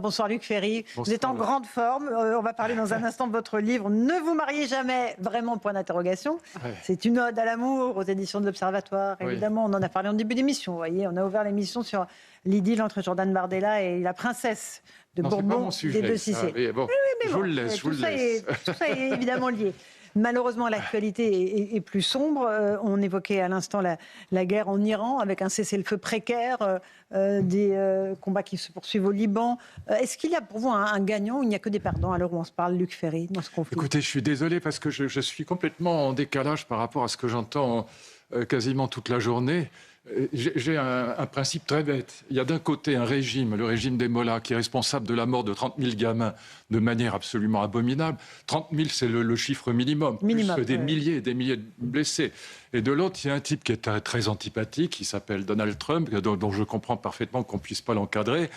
Bonsoir Luc Ferry, Bonsoir. Vous êtes en grande forme, on va parler dans un instant de votre livre « Ne vous mariez jamais », vraiment point d'interrogation. Ouais. C'est une ode à l'amour aux éditions de l'Observatoire, évidemment, on en a parlé en début d'émission, vous voyez, on a ouvert l'émission sur l'idylle entre Jordan Bardella et la princesse de Bourbon des Deux-Cissé. Bon, Mais je bon, vous le laisse, tout ça est évidemment lié. Malheureusement, l'actualité est plus sombre. On évoquait à l'instant la guerre en Iran avec un cessez-le-feu précaire, des combats qui se poursuivent au Liban. Est-ce qu'il y a pour vous un gagnant ou il n'y a que des perdants à l'heure où on se parle, Luc Ferry, dans ce conflit? Écoutez, je suis désolé parce que je suis complètement en décalage par rapport à ce que j'entends quasiment toute la journée. J'ai un principe très bête. Il y a d'un côté un régime, le régime des Mollahs, qui est responsable de la mort de 30 000 gamins de manière absolument abominable. 30 000, c'est le chiffre minimum. Plus des milliers et des milliers de blessés. Et de l'autre, il y a un type qui est très antipathique, qui s'appelle Donald Trump, dont je comprends parfaitement qu'on ne puisse pas l'encadrer.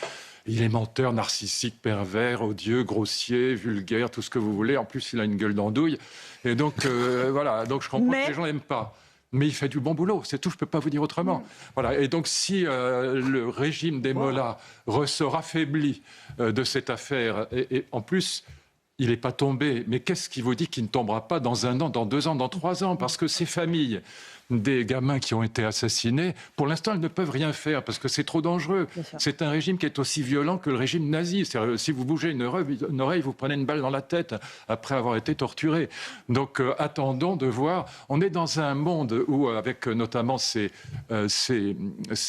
Il est menteur, narcissique, pervers, odieux, grossier, vulgaire, tout ce que vous voulez. En plus, il a une gueule d'andouille. Et donc, voilà. Donc, je comprends que les gens n'aiment pas. Mais il fait du bon boulot, c'est tout, je ne peux pas vous dire autrement. Voilà. Et donc, si le régime des Mollahs ressort affaibli de cette affaire, et en plus, il n'est pas tombé, mais qu'est-ce qui vous dit qu'il ne tombera pas dans 1 an, dans 2 ans, dans 3 ans? Parce que ces familles des gamins qui ont été assassinés, pour l'instant, elles ne peuvent rien faire parce que c'est trop dangereux. C'est un régime qui est aussi violent que le régime nazi. Si vous bougez une oreille, vous prenez une balle dans la tête après avoir été torturé. Donc, attendons de voir. On est dans un monde où, avec notamment ces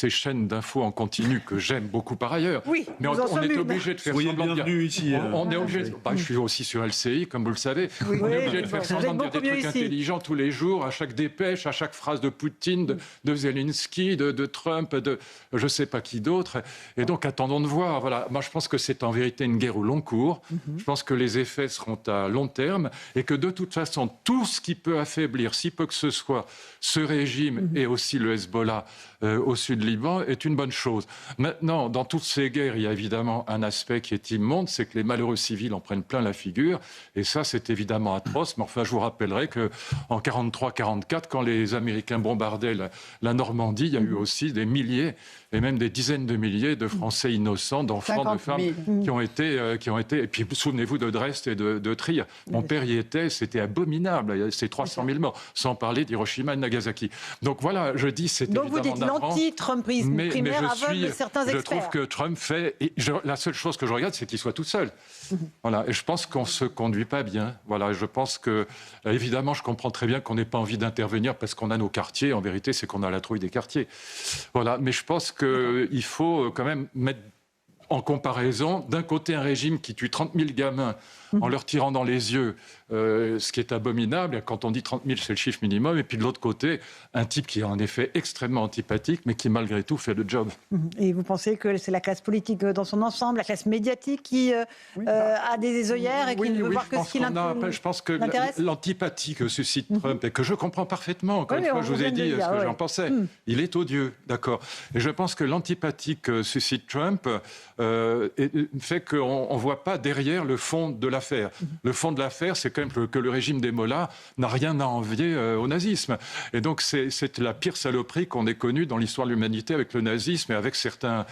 chaînes d'infos en continu que j'aime beaucoup par ailleurs, mais on est obligé de faire semblant de dire... ici. On est obligé. Je suis aussi sur LCI, comme vous le savez. On est obligé de faire semblant de dire des trucs intelligents tous les jours, à chaque dépêche, à chaque phrase de Poutine, de Zelensky, de Trump, de je ne sais pas qui d'autre. Et donc, attendons de voir. Voilà. Moi, je pense que c'est en vérité une guerre au long cours. Je pense que les effets seront à long terme et que de toute façon, tout ce qui peut affaiblir, si peu que ce soit, ce régime et aussi le Hezbollah au sud Liban est une bonne chose. Maintenant, dans toutes ces guerres, il y a évidemment un aspect qui est immonde, c'est que les malheureux civils en prennent plein la figure. Et ça, c'est évidemment atroce. Mais enfin, je vous rappellerai qu'en 1943-1944, quand les Américains bombardaient la Normandie, il y a eu aussi des milliers et même des dizaines de milliers de Français innocents, d'enfants, de femmes qui ont été... Et puis, souvenez-vous de Dresde et de Trier. Mon père y était, c'était abominable. C'est 300 000 morts, sans parler d'Hiroshima et de Nagasaki. Donc voilà, je dis, c'est évidemment... Donc vous dites l'anti-Trumpisme primaire aveugle certains experts. Je trouve que Trump fait... la seule chose que je regarde, c'est qu'il soit tout seul. Voilà. Et je pense qu'on ne se conduit pas bien. Voilà. Je pense que, évidemment, je comprends très bien qu'on n'ait pas envie d'intervenir parce qu'on a nos quartiers. En vérité, c'est qu'on a la trouille des quartiers. Voilà. Mais je pense qu'il faut quand même mettre en comparaison, d'un côté, un régime qui tue 30 000 gamins en leur tirant dans les yeux, ce qui est abominable. Quand on dit 30 000, c'est le chiffre minimum. Et puis de l'autre côté, un type qui est en effet extrêmement antipathique, mais qui malgré tout fait le job. Et vous pensez que c'est la classe politique dans son ensemble, la classe médiatique qui a des œillères et qui ne veut voir que ce qui l'intéresse? Je pense que l'antipathie que suscite Trump, et que je comprends parfaitement, encore une fois, je vous ai dit ce que j'en pensais, il est odieux, d'accord. Et je pense que l'antipathie que suscite Trump fait qu'on ne voit pas derrière le fond de l'affaire. Le fond de l'affaire, c'est quand même que le régime des Mollahs n'a rien à envier au nazisme. Et donc, c'est la pire saloperie qu'on ait connue dans l'histoire de l'humanité avec le nazisme et avec certains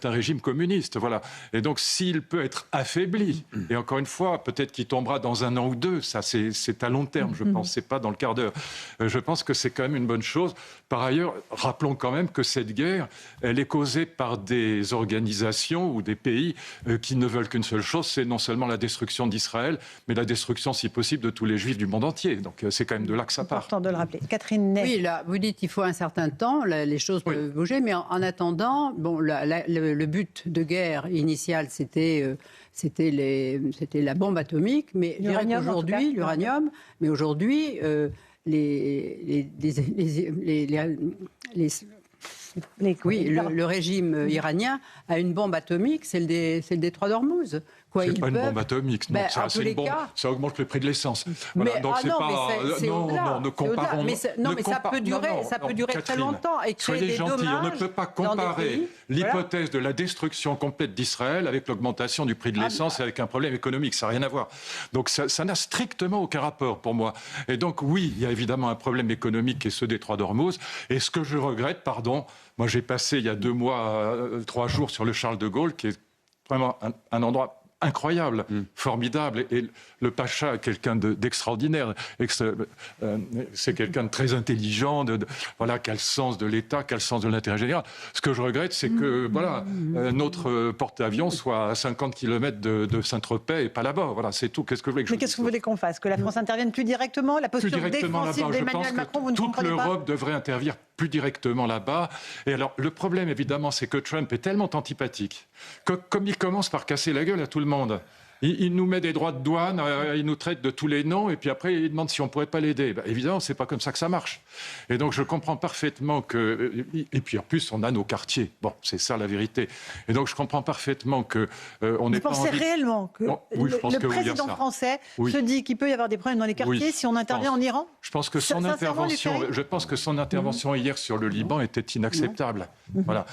régimes communistes. Voilà. Et donc, s'il peut être affaibli, et encore une fois, peut-être qu'il tombera dans 1 an ou 2, ça c'est à long terme, je pense, c'est pas dans le quart d'heure. Je pense que c'est quand même une bonne chose. Par ailleurs, rappelons quand même que cette guerre, elle est causée par des organisations ou des pays qui ne veulent qu'une seule chose, c'est non seulement la destruction d'Israël, mais la destruction, si possible, de tous les Juifs du monde entier. Donc c'est quand même de là que ça part. Important de le rappeler. Catherine Ney. Oui, là, vous dites qu'il faut un certain temps, les choses peuvent bouger, mais en attendant, le but de guerre initial, c'était la bombe atomique, mais aujourd'hui, l'uranium, mais aujourd'hui, le régime iranien a une bombe atomique, c'est le détroit d'Ormuz. C'est pas une bombe atomique, non. Ça augmente le prix de l'essence. Voilà, donc ne comparons. Mais ça peut durer très longtemps et créer des dommages. On ne peut pas comparer l'hypothèse de la destruction complète d'Israël avec l'augmentation du prix de l'essence et avec un problème économique. Ça n'a rien à voir. Donc ça n'a strictement aucun rapport pour moi. Et donc oui, il y a évidemment un problème économique qui est ce détroit d'Ormuz. Et ce que je regrette, moi j'ai passé il y a 2 mois, 3 jours sur le Charles de Gaulle, qui est vraiment un endroit incroyable, formidable. Et le pacha est quelqu'un d'extraordinaire. C'est quelqu'un de très intelligent, voilà, qui a le sens de l'État, qui a le sens de l'intérêt général. Ce que je regrette, c'est que notre porte-avions soit à 50 km de Saint-Tropez et pas là-bas. Voilà, c'est tout. Qu'est-ce que vous voulez que Mais qu'est-ce que vous voulez qu'on fasse? Que la France intervienne plus directement? La posture défensive d'Emmanuel Macron, vous ne comprenez pas? Toute l'Europe devrait intervenir plus directement là-bas. Et alors, le problème, évidemment, c'est que Trump est tellement antipathique que, comme il commence par casser la gueule à tout le monde, il nous met des droits de douane, il nous traite de tous les noms, et puis après, il demande si on ne pourrait pas l'aider. Ben, évidemment, ce n'est pas comme ça que ça marche. Et donc, je comprends parfaitement que... Et puis, en plus, on a nos quartiers. Bon, c'est ça, la vérité. Et donc, je comprends parfaitement que... on n'est pas Vous pensez réellement que le président français se dit qu'il peut y avoir des problèmes dans les quartiers si on intervient en Iran? Je pense que son intervention hier sur le Liban était inacceptable. Voilà.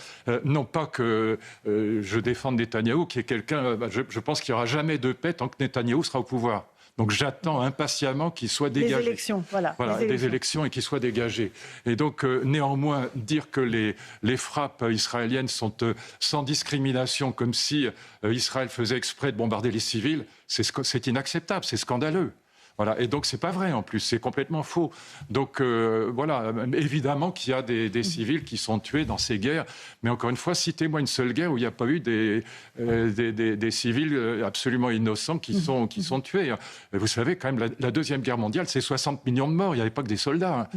Non pas que je défende Netanyahou, qui est quelqu'un... je pense qu'il n'y aura jamais de paix tant que Netanyahou sera au pouvoir. Donc j'attends impatiemment qu'il soit dégagé. Des élections, voilà. Des élections et qu'il soit dégagé. Et donc néanmoins, dire que les frappes israéliennes sont sans discrimination, comme si Israël faisait exprès de bombarder les civils, c'est inacceptable, c'est scandaleux. Voilà. Et donc, c'est pas vrai, en plus. C'est complètement faux. Donc, voilà. Évidemment qu'il y a des civils qui sont tués dans ces guerres. Mais encore une fois, citez-moi une seule guerre où il n'y a pas eu des civils absolument innocents qui sont tués. Et vous savez, quand même, la Deuxième Guerre mondiale, c'est 60 millions de morts. Il n'y avait pas que des soldats.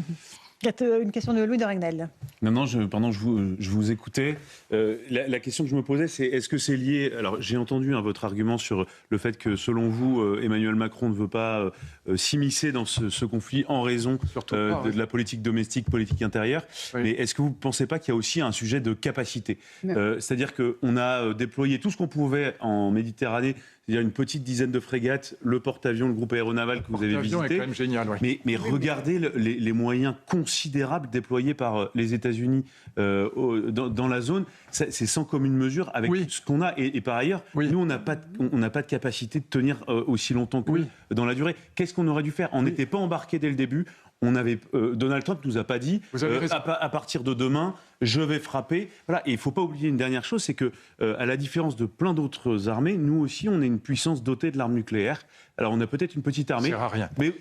Il y a une question de Louis de Ragnel. Maintenant, pendant que je vous écoutais, la question que je me posais, c'est est-ce que c'est lié... Alors, j'ai entendu votre argument sur le fait que, selon vous, Emmanuel Macron ne veut pas s'immiscer dans ce conflit en raison de la politique domestique, politique intérieure. Oui. Mais est-ce que vous ne pensez pas qu'il y a aussi un sujet de capacité? C'est-à-dire qu'on a déployé tout ce qu'on pouvait en Méditerranée, c'est-à-dire une petite dizaine de frégates, le porte-avions, le groupe aéronaval que vous avez visité. Est quand même génial, ouais. Mais regardez les moyens considérables déployés par les États-Unis dans la zone. C'est sans commune mesure avec ce qu'on a. Et par ailleurs, nous, on n'a pas de capacité de tenir aussi longtemps que dans la durée. Qu'est-ce qu'on aurait dû faire? On n'était pas embarqué dès le début. Donald Trump nous a pas dit à partir de demain je vais frapper. Voilà. Et il ne faut pas oublier une dernière chose, c'est que à la différence de plein d'autres armées, nous aussi on est une puissance dotée de l'arme nucléaire. Alors on a peut-être une petite armée. Ça sert à rien. Mais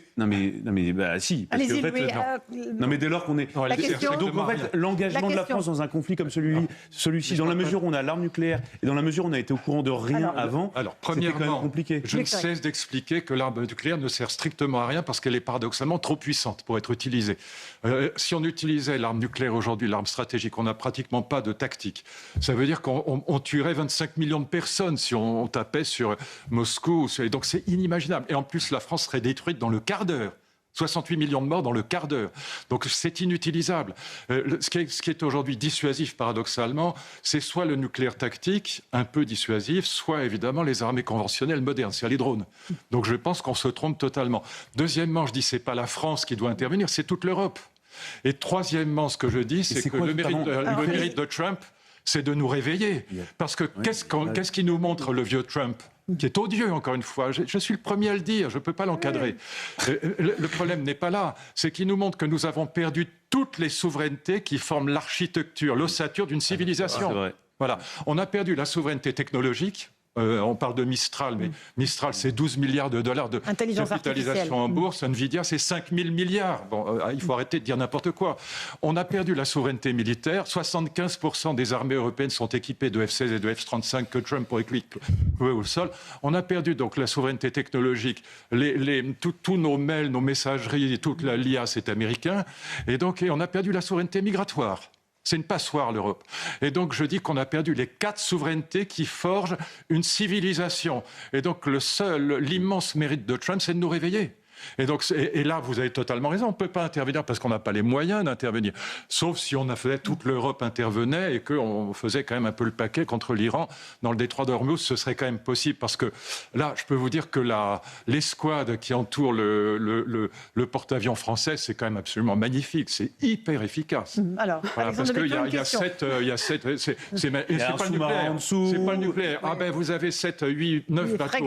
si. Parce Allez-y, mais dès lors qu'on est. Donc en fait, l'engagement de la France dans un conflit comme celui-ci, dans la mesure où on a l'arme nucléaire et dans la mesure où on a été au courant de rien avant, premièrement, c'était quand même compliqué. Je ne cesse d'expliquer que l'arme nucléaire ne sert strictement à rien parce qu'elle est paradoxalement trop puissante pour être utilisée. Si on utilisait l'arme nucléaire aujourd'hui, l'arme stratégique, on n'a pratiquement pas de tactique. Ça veut dire qu'on tuerait 25 millions de personnes si on tapait sur Moscou. Donc c'est inimaginable. Et en plus, la France serait détruite dans le quart d'heure. 68 millions de morts dans le quart d'heure. Donc c'est inutilisable. Ce qui est aujourd'hui dissuasif, paradoxalement, c'est soit le nucléaire tactique, un peu dissuasif, soit évidemment les armées conventionnelles modernes, c'est-à-dire les drones. Donc je pense qu'on se trompe totalement. Deuxièmement, je dis c'est pas la France qui doit intervenir, c'est toute l'Europe. Et troisièmement, ce que je dis, c'est que le mérite de Trump, c'est de nous réveiller. Parce que qu'est-ce qui nous montre le vieux Trump ? Qui est odieux, encore une fois. Je suis le premier à le dire, je ne peux pas l'encadrer. Le problème n'est pas là, c'est qu'il nous montre que nous avons perdu toutes les souverainetés qui forment l'architecture, l'ossature d'une civilisation. C'est vrai. Voilà. On a perdu la souveraineté technologique. On parle de Mistral, mais Mistral, c'est 12 milliards de dollars de capitalisation en bourse. Nvidia, c'est 5 000 milliards. Bon, il faut arrêter de dire n'importe quoi. On a perdu la souveraineté militaire. 75% des armées européennes sont équipées de F-16 et de F-35 que Trump aurait cloué au sol. On a perdu donc la souveraineté technologique. Tous nos mails, nos messageries, toute l'IA, c'est américain. Et donc, on a perdu la souveraineté migratoire. C'est une passoire, l'Europe. Et donc, je dis qu'on a perdu les 4 souverainetés qui forgent une civilisation. Et donc, l'immense mérite de Trump, c'est de nous réveiller. Et là, vous avez totalement raison. On ne peut pas intervenir parce qu'on n'a pas les moyens d'intervenir. Sauf si on faisait toute l'Europe intervenait et qu'on faisait quand même un peu le paquet contre l'Iran dans le détroit d'Ormuz, ce serait quand même possible. Parce que là, je peux vous dire que l'escouade qui entoure le porte-avions français, c'est quand même absolument magnifique. C'est hyper efficace. Alors, voilà, parce qu'il y a 7... C'est pas le nucléaire. C'est pas le nucléaire. Ah ben, vous avez 7, 8, 9 bateaux.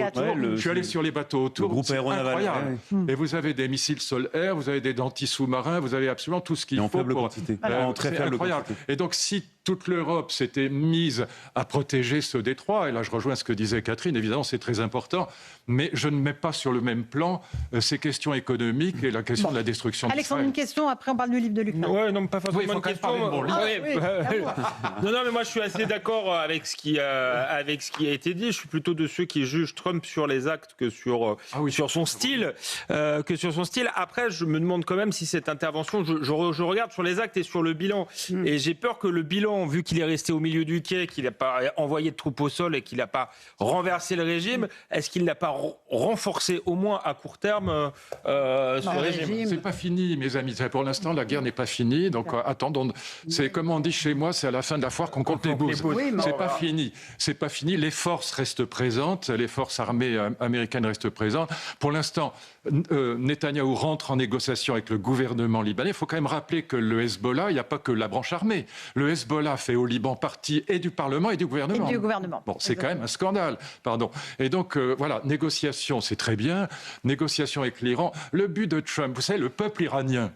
Je suis allé sur les bateaux autour. Le groupe aéronaval. Incroyable. Et vous avez des missiles sol-air, vous avez des dentis sous-marins, vous avez absolument tout ce qu'il faut. En faible quantité. En très faible quantité. Et donc, si toute l'Europe s'était mise à protéger ce détroit, et là je rejoins ce que disait Catherine, évidemment c'est très important, mais je ne mets pas sur le même plan ces questions économiques et la question de la destruction d'Israël. Alexandre, une question, après on parle du livre de Luc. Ouais, non, pas forcément une question. Non, mais moi je suis assez d'accord avec ce qui a été dit. Je suis plutôt de ceux qui jugent Trump sur les actes que sur son style. Après, je me demande quand même si cette intervention, je regarde sur les actes et sur le bilan, et j'ai peur que le bilan, vu qu'il est resté au milieu du quai, qu'il n'a pas envoyé de troupes au sol et qu'il n'a pas renversé le régime, est-ce qu'il n'a pas renforcé au moins à court terme ce régime? C'est pas fini, mes amis. Pour l'instant, la guerre n'est pas finie, donc attendons. C'est comme on dit chez moi, c'est à la fin de la foire qu'on compte les bouses. C'est pas fini. C'est pas fini. Les forces restent présentes, les forces armées américaines restent présentes. Pour l'instant, Netanyahou rentre en négociation avec le gouvernement libanais. Il faut quand même rappeler que le Hezbollah, il n'y a pas que la branche armée. Le Hezbollah fait au Liban partie et du Parlement et du gouvernement. Bon, c'est quand même un scandale, pardon. Et donc, voilà, négociation, c'est très bien. Négociation avec l'Iran. Le but de Trump, vous savez, le peuple iranien,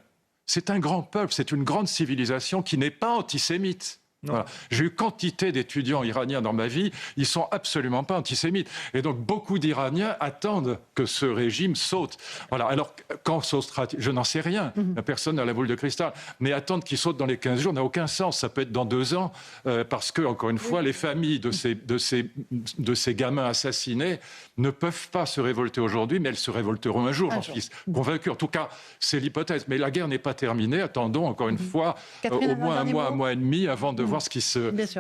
c'est un grand peuple, c'est une grande civilisation qui n'est pas antisémite. Voilà. J'ai eu quantité d'étudiants iraniens dans ma vie, ils sont absolument pas antisémites. Et donc beaucoup d'Iraniens attendent que ce régime saute. Voilà. Alors quand sautera-t-il ? Je n'en sais rien, personne n'a la boule de cristal. Mais attendre qu'il saute dans les 15 jours n'a aucun sens. Ça peut être dans 2 ans, parce que, encore une fois, les familles de ces gamins assassinés ne peuvent pas se révolter aujourd'hui, mais elles se révolteront un jour, j'en suis convaincu. En tout cas, c'est l'hypothèse. Mais la guerre n'est pas terminée. Attendons, encore une fois, Catherine, au moins un mois et demi avant de voir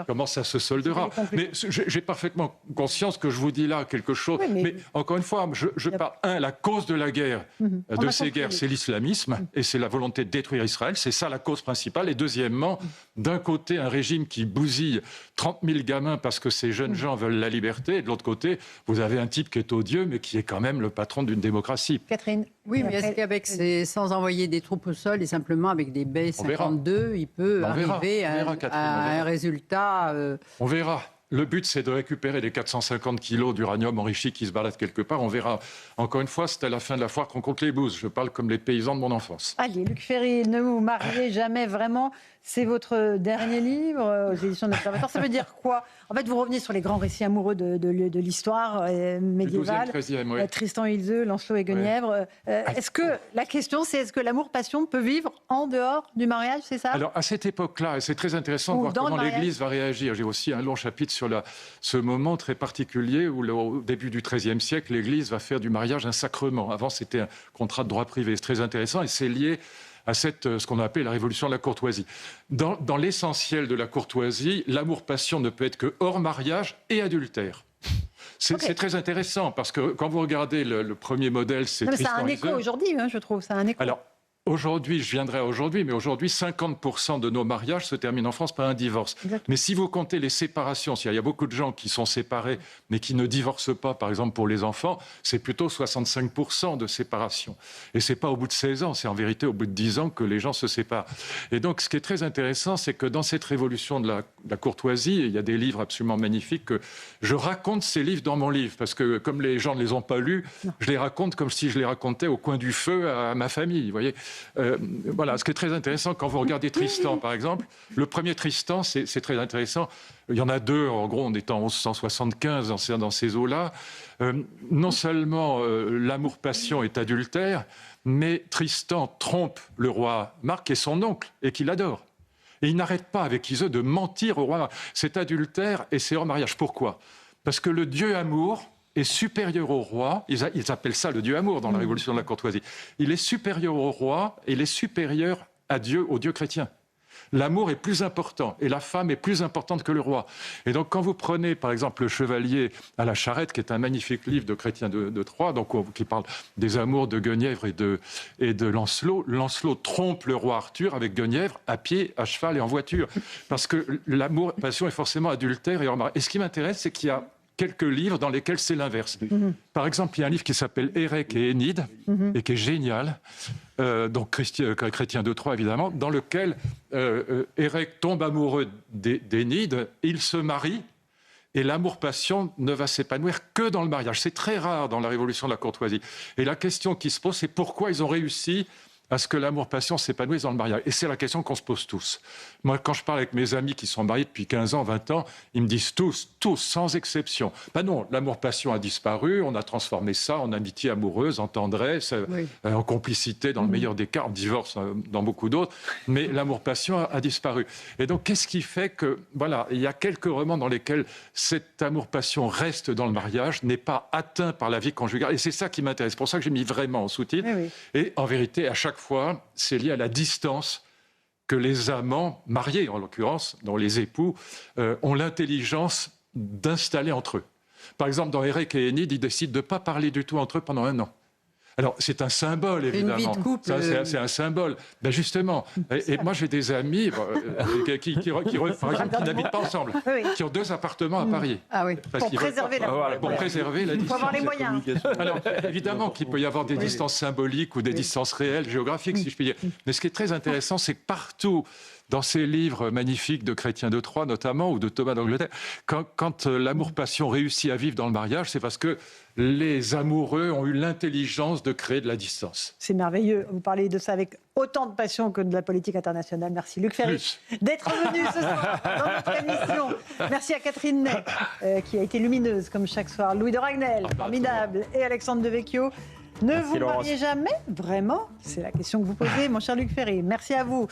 comment ça se soldera. Mais j'ai parfaitement conscience que je vous dis là quelque chose. Oui, mais encore une fois, je parle, la cause de la guerre, de ces guerres, c'est l'islamisme et c'est la volonté de détruire Israël. C'est ça la cause principale. Et deuxièmement, d'un côté, un régime qui bousille 30 000 gamins parce que ces jeunes gens veulent la liberté. Et de l'autre côté, vous avez un type qui est odieux, mais qui est quand même le patron d'une démocratie. Catherine. Oui, mais est-ce qu'avec sans envoyer des troupes au sol et simplement avec des B-52, il peut arriver à un résultat On verra. Le but, c'est de récupérer les 450 kilos d'uranium enrichi qui se baladent quelque part. On verra. Encore une fois, c'est à la fin de la foire qu'on compte les bouses. Je parle comme les paysans de mon enfance. Allez, Luc Ferry, ne vous mariez jamais vraiment. C'est votre dernier livre aux éditions de l'Observatoire. Ça veut dire quoi ? En fait, vous revenez sur les grands récits amoureux de l'histoire médiévale. 12e, 13e, oui. Tristan et Isolde, Lancelot et Guenièvre. Est-ce que la question, c'est est-ce que l'amour-passion peut vivre en dehors du mariage, c'est ça ? Alors, à cette époque-là, c'est très intéressant de voir comment l'Église va réagir. J'ai aussi un long chapitre sur ce moment très particulier où, au début du XIIIe siècle, l'Église va faire du mariage un sacrement. Avant, c'était un contrat de droit privé. C'est très intéressant et c'est lié à ce qu'on a appelé la révolution de la courtoisie. Dans l'essentiel de la courtoisie, l'amour-passion ne peut être que hors mariage et adultère. C'est très intéressant parce que quand vous regardez le premier modèle, c'est Tristan et Isolde. Ça a un écho aujourd'hui, je trouve. Ça a un écho. Alors, aujourd'hui, je viendrai à aujourd'hui, mais aujourd'hui, 50% de nos mariages se terminent en France par un divorce. Exactement. Mais si vous comptez les séparations, il y a beaucoup de gens qui sont séparés, mais qui ne divorcent pas, par exemple pour les enfants, c'est plutôt 65% de séparation. Et c'est pas au bout de 16 ans, c'est en vérité au bout de 10 ans que les gens se séparent. Et donc, ce qui est très intéressant, c'est que dans cette révolution de la courtoisie, il y a des livres absolument magnifiques, que je raconte ces livres dans mon livre, parce que comme les gens ne les ont pas lus, je les raconte comme si je les racontais au coin du feu à ma famille, vous voyez. Voilà, ce qui est très intéressant quand vous regardez Tristan, par exemple, le premier Tristan, c'est très intéressant. Il y en a 2, en gros, on est en 1175 dans ces eaux-là. Non seulement l'amour-passion est adultère, mais Tristan trompe le roi Marc et son oncle, et qu'il adore. Et il n'arrête pas avec Isolde de mentir au roi Marc. C'est adultère et c'est hors mariage. Pourquoi ? Parce que le dieu amour est supérieur au roi, ils appellent ça le dieu amour dans la révolution de la courtoisie. Il est supérieur au roi et il est supérieur à Dieu, au Dieu chrétien. L'amour est plus important et la femme est plus importante que le roi. Et donc quand vous prenez par exemple Le Chevalier à la charrette, qui est un magnifique livre de Chrétien de Troyes, donc, qui parle des amours de Guenièvre et de Lancelot, Lancelot trompe le roi Arthur avec Guenièvre à pied, à cheval et en voiture. Parce que l'amour, passion est forcément adultère et hors mariage. Et ce qui m'intéresse, c'est qu'il y a quelques livres dans lesquels c'est l'inverse. Par exemple, il y a un livre qui s'appelle Érec et Énide, et qui est génial, donc Chrétien de Troyes évidemment, dans lequel Érec tombe amoureux d'Énide, il se marie, et l'amour-passion ne va s'épanouir que dans le mariage. C'est très rare dans la révolution de la courtoisie. Et la question qui se pose, c'est pourquoi ils ont réussi à ce que l'amour-passion s'épanouisse dans le mariage. Et c'est la question qu'on se pose tous. Moi, quand je parle avec mes amis qui sont mariés depuis 15 ans, 20 ans, ils me disent tous, sans exception. Ben non, l'amour-passion a disparu, on a transformé ça en amitié amoureuse, en tendresse, en complicité dans le meilleur des cas, en divorce dans beaucoup d'autres, mais l'amour-passion a disparu. Et donc, qu'est-ce qui fait que, voilà, il y a quelques romans dans lesquels cet amour-passion reste dans le mariage, n'est pas atteint par la vie conjugale, et c'est ça qui m'intéresse. C'est pour ça que j'ai mis vraiment en sous-titre. Et en vérité, à chaque fois, c'est lié à la distance que les amants, mariés en l'occurrence, dont les époux, ont l'intelligence d'installer entre eux. Par exemple, dans Érec et Énide, ils décident de ne pas parler du tout entre eux pendant 1 an. Alors, c'est un symbole, évidemment. Une vie de couple. C'est un symbole. Ben justement, et moi, j'ai des amis qui n'habitent pas ensemble, qui ont 2 appartements à Paris. Ah oui. Pour préserver la distance. Il faut avoir les moyens. Alors, évidemment qu'il peut y avoir des distances symboliques ou des distances réelles, géographiques, si je puis dire. Mais ce qui est très intéressant, c'est que partout, dans ces livres magnifiques de Chrétien de Troyes, notamment, ou de Thomas d'Angleterre, quand l'amour-passion réussit à vivre dans le mariage, c'est parce que les amoureux ont eu l'intelligence de créer de la distance. C'est merveilleux. Vous parlez de ça avec autant de passion que de la politique internationale. Merci Luc Ferry d'être venu ce soir dans notre émission. Merci à Catherine Ney, qui a été lumineuse comme chaque soir. Louis de Ragnel, formidable, et Alexandre Devecchio. Ne vous mariez jamais, vraiment? C'est la question que vous posez, mon cher Luc Ferry. Merci à vous.